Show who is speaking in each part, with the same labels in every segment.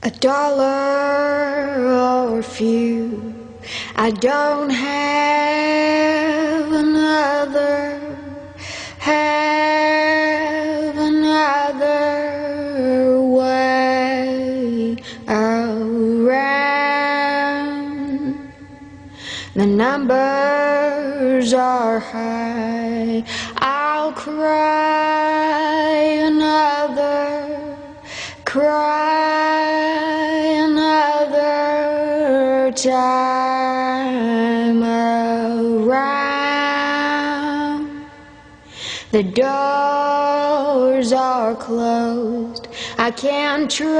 Speaker 1: $1 or a few, I don't have another way around. The numbers are high, I'll cry another time around. The doors are closed, I can't try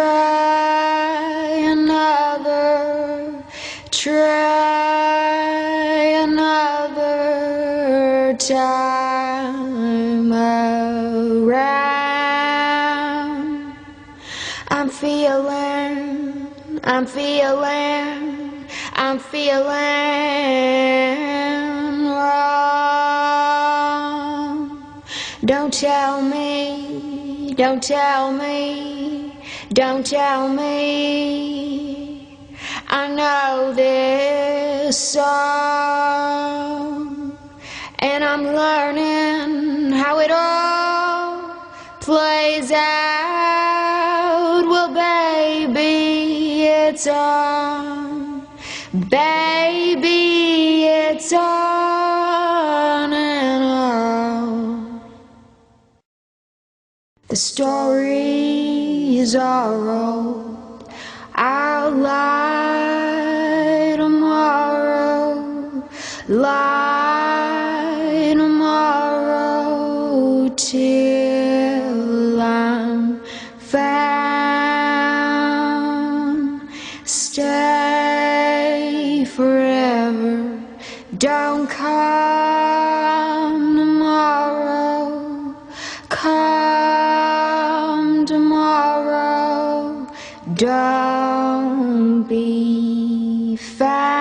Speaker 1: another time around. I'm feeling wrong. Don't tell me I know this song, and I'm learning how it all plays out. Well, baby, it's on. Baby, it's on and on. The stories are old, I'll lie tomorrow till I'm found. Stay forever, don't come tomorrow, don't be found.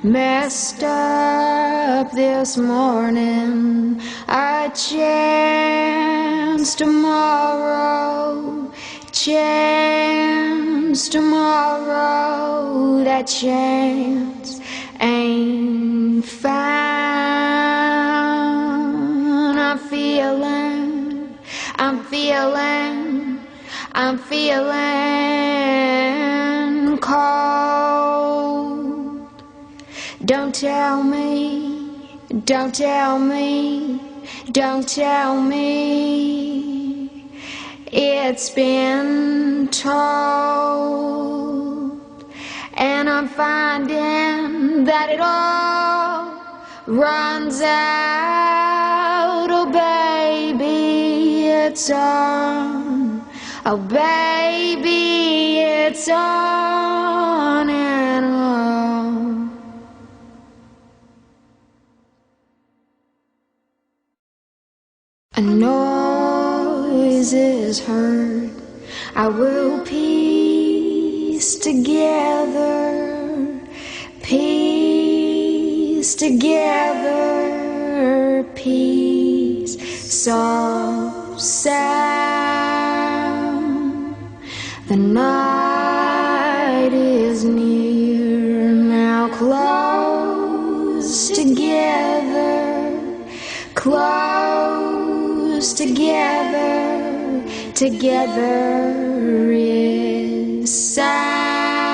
Speaker 1: Messed up this morning, a chance tomorrow, that chance ain't found. I'm feeling cold. Don't tell me it's been told, and I'm finding that it all runs out. Oh baby, it's on. Oh baby, it's on and on. A noise is heard, I will piece together, peace, soft sound. The night is near, now close together, together is sound.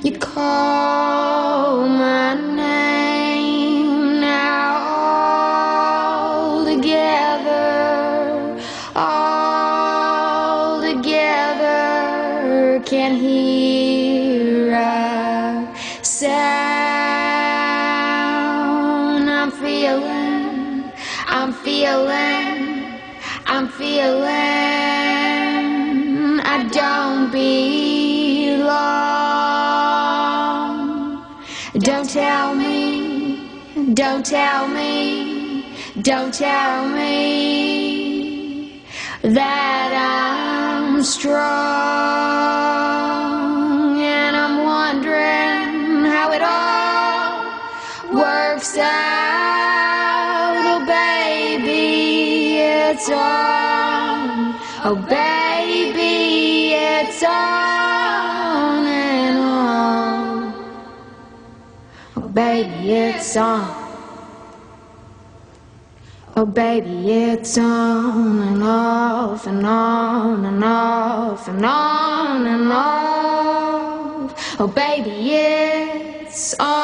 Speaker 1: You call my name now, all together, can hear a sound. I'm feeling I don't belong. Don't tell me that I'm strong, and I'm wondering how it all works out. Oh baby, it's on. Oh baby, it's on and on. Oh baby, it's on. Oh baby, it's on and off and on and off and on and off. Oh baby, it's on.